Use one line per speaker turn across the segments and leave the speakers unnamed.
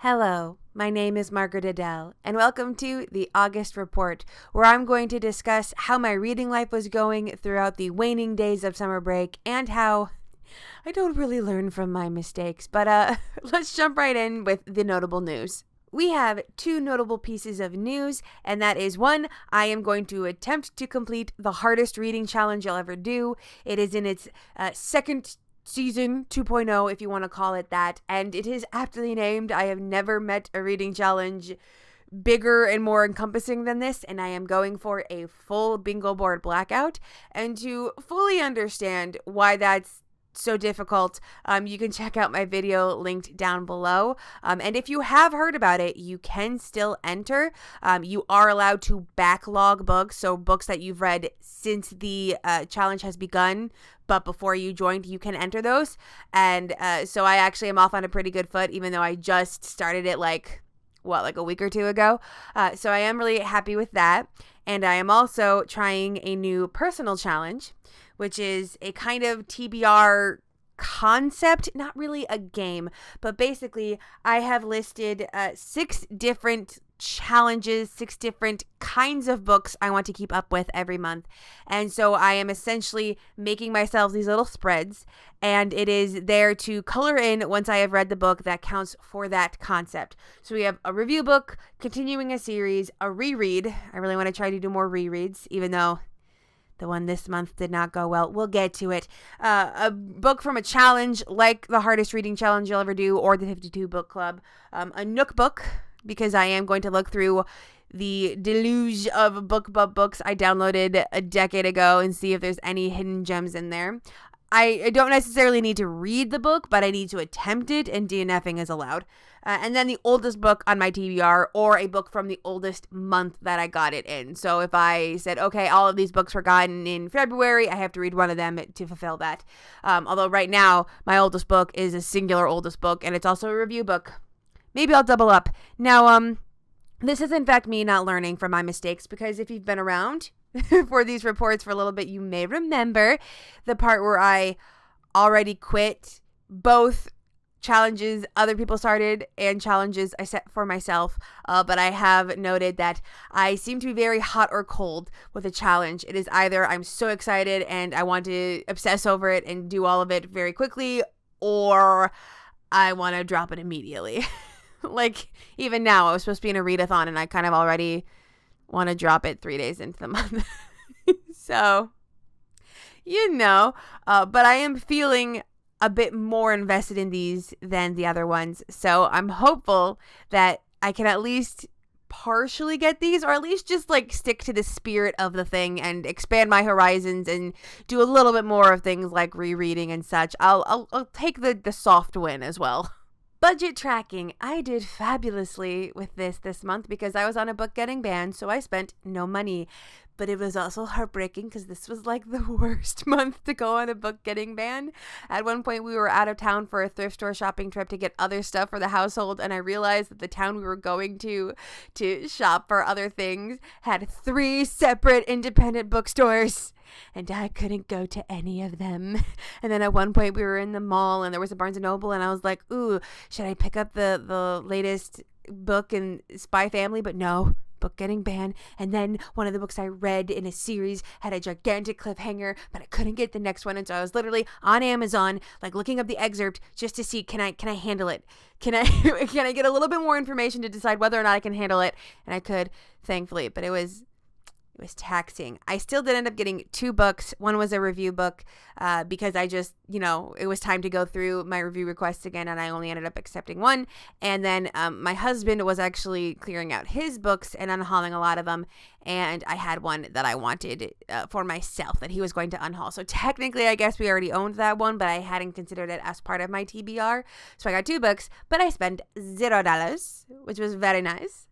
Hello, my name is Margaret Adele, and welcome to the August Report, where I'm going to discuss how my reading life was going throughout the waning days of summer break and how I don't really learn from my mistakes. But let's jump right in with the notable news. We have two notable pieces of news, and that is one, I am going to attempt to complete the hardest reading challenge I'll ever do. It is in its second season 2.0, if you want to call it that, and it is aptly named. I have never met a reading challenge bigger and more encompassing than this, and I am going for a full bingo board blackout. And to fully understand why that's so difficult, you can check out my video linked down below. And if you have heard about it, you can still enter. You are allowed to backlog books, so books that you've read since the challenge has begun, but before you joined, you can enter those. And so I actually am off on a pretty good foot, even though I just started it like a week or two ago. So I am really happy with that. And I am also trying a new personal challenge, which is a kind of TBR concept, not really a game, but basically I have listed 6 different challenges, 6 different kinds of books I want to keep up with every month. And so I am essentially making myself these little spreads, and it is there to color in once I have read the book that counts for that concept. So we have a review book, continuing a series, a reread. I really want to try to do more rereads, even though the one this month did not go well. We'll get to it. A book from a challenge like the hardest reading challenge you'll ever do, or the 52 book club. A Nook book, because I am going to look through the deluge of BookBub books I downloaded a decade ago and see if there's any hidden gems in there. I don't necessarily need to read the book, but I need to attempt it, and DNFing is allowed. And then the oldest book on my TBR, or a book from the oldest month that I got it in. So if I said, okay, all of these books were gotten in February, I have to read one of them to fulfill that. Although right now, my oldest book is a singular oldest book, and it's also a review book. Maybe I'll double up. Now, this is in fact me not learning from my mistakes, because if you've been around for these reports for a little bit, you may remember the part where I already quit both challenges other people started and challenges I set for myself, but I have noted that I seem to be very hot or cold with a challenge. It is either I'm so excited and I want to obsess over it and do all of it very quickly, or I want to drop it immediately. Like, even now, I was supposed to be in a readathon, and I kind of already want to drop it 3 days into the month. So, but I am feeling a bit more invested in these than the other ones. So I'm hopeful that I can at least partially get these, or at least just like stick to the spirit of the thing and expand my horizons and do a little bit more of things like rereading and such. I'll take the soft win as well. Budget tracking. I did fabulously with this month because I was on a book getting banned, so I spent no money. But it was also heartbreaking because this was like the worst month to go on a book getting banned. At one point, we were out of town for a thrift store shopping trip to get other stuff for the household, and I realized that the town we were going to shop for other things had 3 separate independent bookstores, and I couldn't go to any of them. And then at one point, we were in the mall, and there was a Barnes & Noble, and I was like, ooh, should I pick up the latest book in Spy Family? But no. Book getting banned. And then one of the books I read in a series had a gigantic cliffhanger, but I couldn't get the next one, and so I was literally on Amazon like looking up the excerpt just to see, can I handle it, can I can I get a little bit more information to decide whether or not I can handle it. And I could, thankfully, but it was taxing. I still did end up getting 2 books. One was a review book because I just, it was time to go through my review requests again, and I only ended up accepting 1. And then my husband was actually clearing out his books and unhauling a lot of them, and I had one that I wanted for myself that he was going to unhaul. So technically, I guess we already owned that one, but I hadn't considered it as part of my TBR. So I got 2 books, but I spent $0, which was very nice.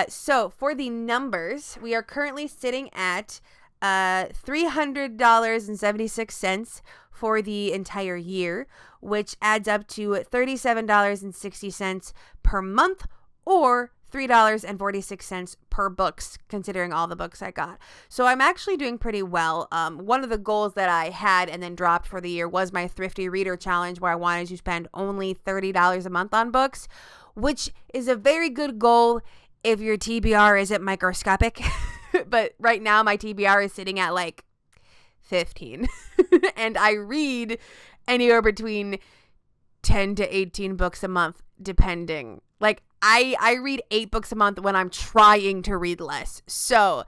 So for the numbers, we are currently sitting at $300.76 for the entire year, which adds up to $37.60 per month, or $3.46 per books, considering all the books I got. So I'm actually doing pretty well. One of the goals that I had and then dropped for the year was my Thrifty Reader Challenge, where I wanted to spend only $30 a month on books, which is a very good goal if your TBR isn't microscopic. But right now my TBR is sitting at like 15. And I read anywhere between 10 to 18 books a month, depending. Like I read 8 books a month when I'm trying to read less. So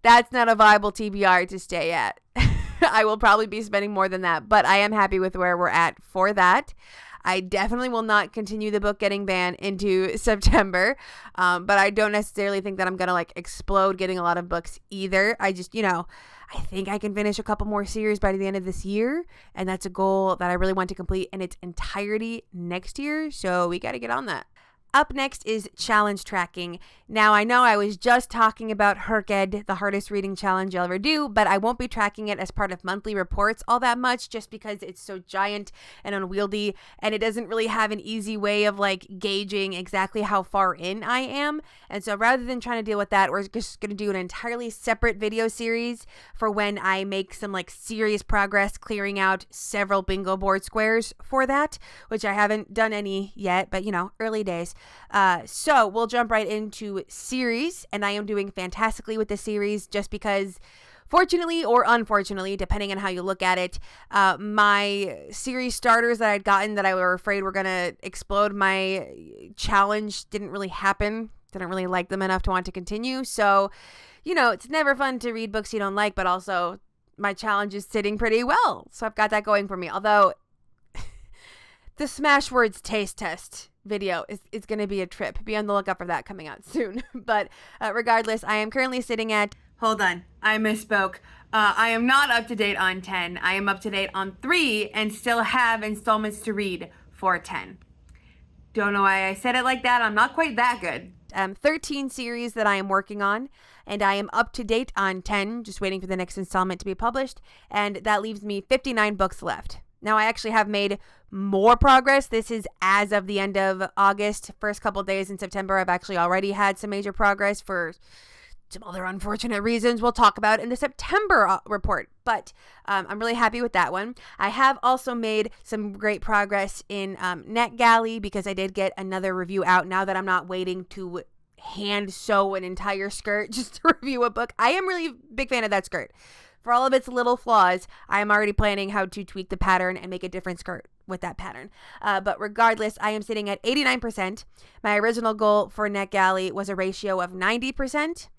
that's not a viable TBR to stay at. I will probably be spending more than that, but I am happy with where we're at for that. I definitely will not continue the book getting banned into September, but I don't necessarily think that I'm going to like explode getting a lot of books either. I just, I think I can finish a couple more series by the end of this year, and that's a goal that I really want to complete in its entirety next year, so we got to get on that. Up next is challenge tracking. Now, I know I was just talking about HERCED, the hardest reading challenge you'll ever do, but I won't be tracking it as part of monthly reports all that much just because it's so giant and unwieldy, and it doesn't really have an easy way of like gauging exactly how far in I am. And so rather than trying to deal with that, we're just going to do an entirely separate video series for when I make some like serious progress clearing out several bingo board squares for that, which I haven't done any yet, but early days. So we'll jump right into series, and I am doing fantastically with the series just because, fortunately or unfortunately, depending on how you look at it, my series starters that I'd gotten that I were afraid were going to explode my challenge didn't really happen. Didn't really like them enough to want to continue. So, it's never fun to read books you don't like, but also my challenge is sitting pretty well. So I've got that going for me. Although the Smashwords taste test video is going to be a trip. Be on the lookout for that coming out soon. But regardless, I am currently sitting at... Hold on. I misspoke. I am not up to date on 10. I am up to date on 3 and still have installments to read for 10. Don't know why I said it like that. I'm not quite that good. 13 series that I am working on, and I am up to date on 10, just waiting for the next installment to be published, and that leaves me 59 books left. Now, I actually have made more progress. This is as of the end of August. First couple days in September, I've actually already had some major progress for some other unfortunate reasons we'll talk about in the September report. But I'm really happy with that one. I have also made some great progress in NetGalley because I did get another review out now that I'm not waiting to hand sew an entire skirt just to review a book. I am really a big fan of that skirt. For all of its little flaws, I am already planning how to tweak the pattern and make a different skirt with that pattern. But regardless, I am sitting at 89%. My original goal for NetGalley was a ratio of 90%,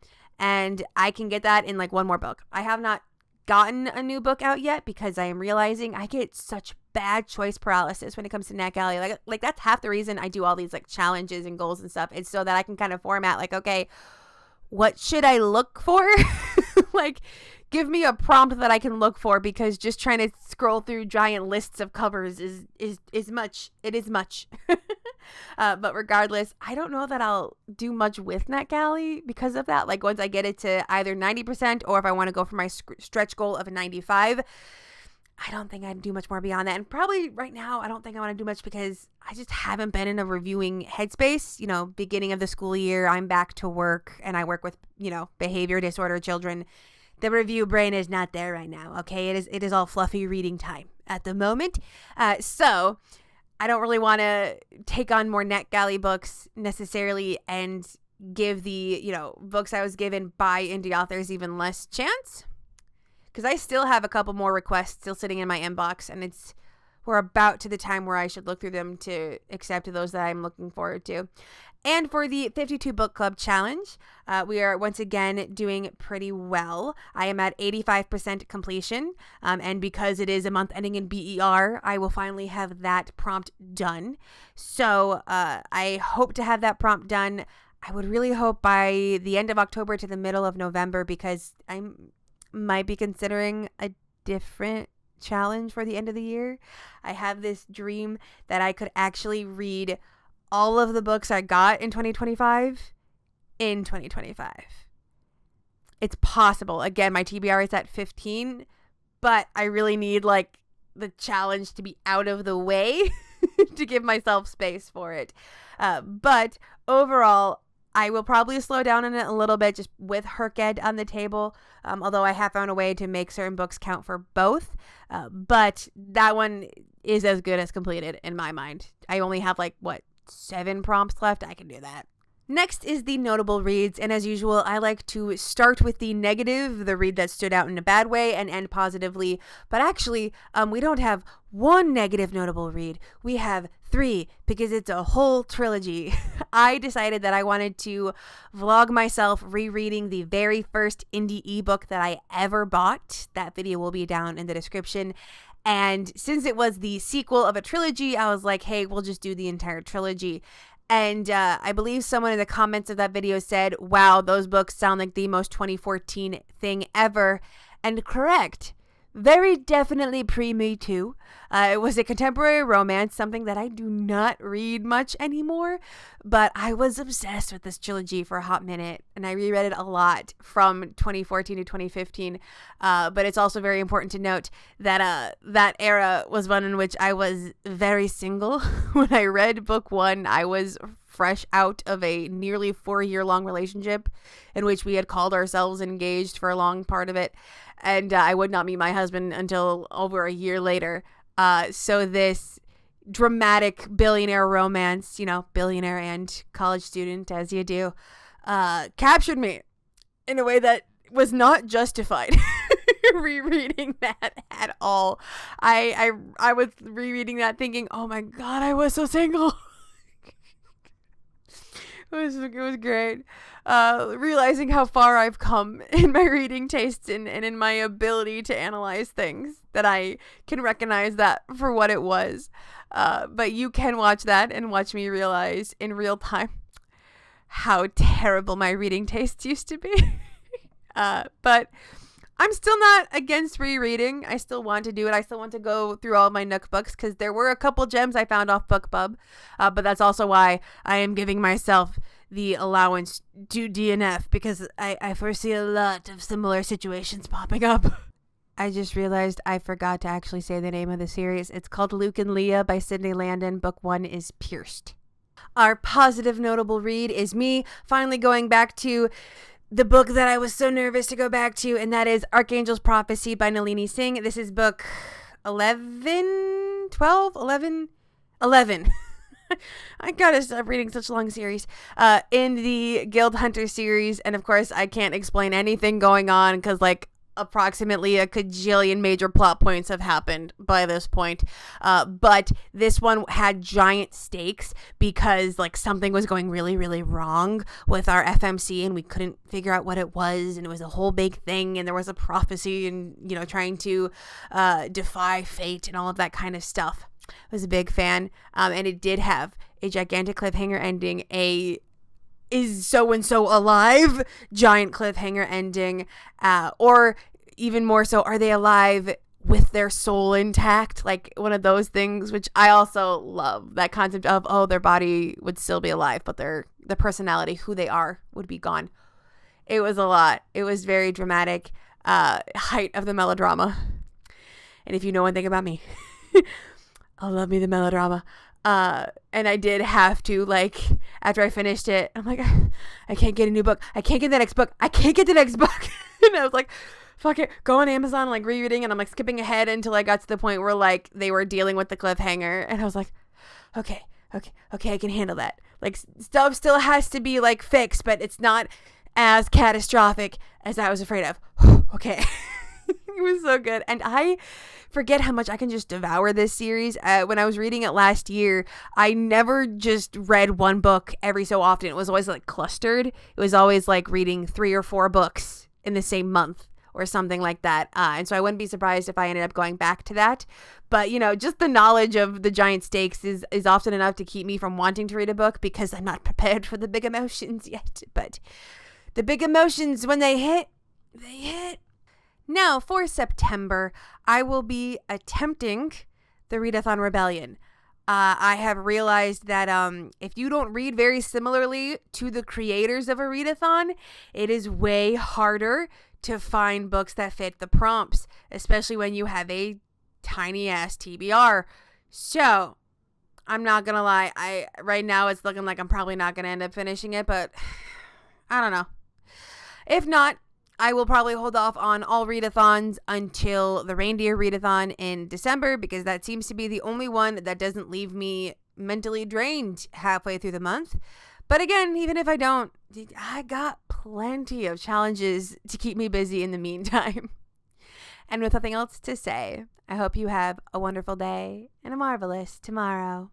and I can get that in like one more book. I have not gotten a new book out yet because I am realizing I get such bad choice paralysis when it comes to NetGalley. Like that's half the reason I do all these like challenges and goals and stuff. It's so that I can kind of format like, okay, what should I look for? Like, give me a prompt that I can look for, because just trying to scroll through giant lists of covers is much. It is much. But regardless, I don't know that I'll do much with NetGalley because of that. Like once I get it to either 90% or if I want to go for my stretch goal of a 95, I don't think I'd do much more beyond that. And probably right now, I don't think I want to do much because I just haven't been in a reviewing headspace. Beginning of the school year, I'm back to work and I work with, behavior disorder children. The review brain is not there right now. Okay. It is all fluffy reading time at the moment. So I don't really want to take on more NetGalley books necessarily and give the, books I was given by indie authors even less chance. Because I still have a couple more requests still sitting in my inbox, and we're about to the time where I should look through them to accept those that I'm looking forward to. And for the 52 Book Club Challenge, we are once again doing pretty well. I am at 85% completion, and because it is a month ending in BER, I will finally have that prompt done. So I hope to have that prompt done. I would really hope by the end of October to the middle of November, because I might be considering a different challenge for the end of the year. I have this dream that I could actually read all of the books I got in 2025 in 2025. It's possible. Again, my TBR is at 15, but I really need like the challenge to be out of the way to give myself space for it. But overall, I will probably slow down on it a little bit just with HERCED on the table, although I have found a way to make certain books count for both. But that one is as good as completed in my mind. I only have 7 prompts left, I can do that. Next is the notable reads, and as usual, I like to start with the negative, the read that stood out in a bad way, and end positively. But actually, we don't have one negative notable read. We have 3, because it's a whole trilogy. I decided that I wanted to vlog myself rereading the very first indie ebook that I ever bought. That video will be down in the description. And since it was the sequel of a trilogy, I was like, hey, we'll just do the entire trilogy. And I believe someone in the comments of that video said, wow, those books sound like the most 2014 thing ever. And correct. Very definitely pre-Me Too. It was a contemporary romance, something that I do not read much anymore. But I was obsessed with this trilogy for a hot minute. And I reread it a lot from 2014 to 2015. But it's also very important to note that that era was one in which I was very single. When I read book 1, I was fresh out of a nearly 4-year-long relationship in which we had called ourselves engaged for a long part of it. And I would not meet my husband until over a year later. So this dramatic billionaire romance, billionaire and college student, as you do, captured me in a way that was not justified. Rereading that at all. I was rereading that thinking, oh my God, I was so single. It was great. Realizing how far I've come in my reading tastes and in my ability to analyze things, that I can recognize that for what it was. But you can watch that and watch me realize in real time how terrible my reading tastes used to be. But I'm still not against rereading. I still want to do it. I still want to go through all of my Nook books because there were a couple gems I found off BookBub. But that's also why I am giving myself the allowance to DNF, because I foresee a lot of similar situations popping up. I just realized I forgot to actually say the name of the series. It's called Luke and Leah by Sydney Landon. Book 1 is Pierced. Our positive notable read is me finally going back to the book that I was so nervous to go back to, and that is Archangel's Prophecy by Nalini Singh. This is book 11. I gotta stop reading such long series. In the Guild Hunter series, and of course I can't explain anything going on because approximately a cajillion major plot points have happened by this point. But this one had giant stakes because something was going really, really wrong with our FMC and we couldn't figure out what it was. And it was a whole big thing. And there was a prophecy and, trying to defy fate and all of that kind of stuff. I was a big fan. And it did have a gigantic cliffhanger ending, is so-and-so alive giant cliffhanger ending, or even more so, are they alive with their soul intact, one of those things, which I also love, that concept of their body would still be alive but the personality, who they are, would be gone. It was a lot. It was very dramatic, height of the melodrama. And if you know one thing about me, I love me the melodrama. And I did have to, after I finished it, I'm like, I can't get a new book. I can't get the next book. I can't get the next book. And I was like, fuck it. Go on Amazon, rereading. And I'm skipping ahead until I got to the point where they were dealing with the cliffhanger. And I was like, okay, I can handle that. Stuff still has to be fixed, but it's not as catastrophic as I was afraid of. Okay. It was so good. And I forget how much I can just devour this series. When I was reading it last year, I never just read one book every so often. It was always clustered. It was always reading 3 or 4 books in the same month or something like that. And so I wouldn't be surprised if I ended up going back to that. But, just the knowledge of the giant stakes is often enough to keep me from wanting to read a book because I'm not prepared for the big emotions yet. But the big emotions, when they hit, they hit. Now, for September, I will be attempting the Readathon Rebellion. I have realized that if you don't read very similarly to the creators of a readathon, it is way harder to find books that fit the prompts, especially when you have a tiny-ass TBR. So, I'm not going to lie. Right now, it's looking like I'm probably not going to end up finishing it, but I don't know. If not, I will probably hold off on all readathons until the Reindeer Readathon in December, because that seems to be the only one that doesn't leave me mentally drained halfway through the month. But again, even if I don't, I got plenty of challenges to keep me busy in the meantime. And with nothing else to say, I hope you have a wonderful day and a marvelous tomorrow.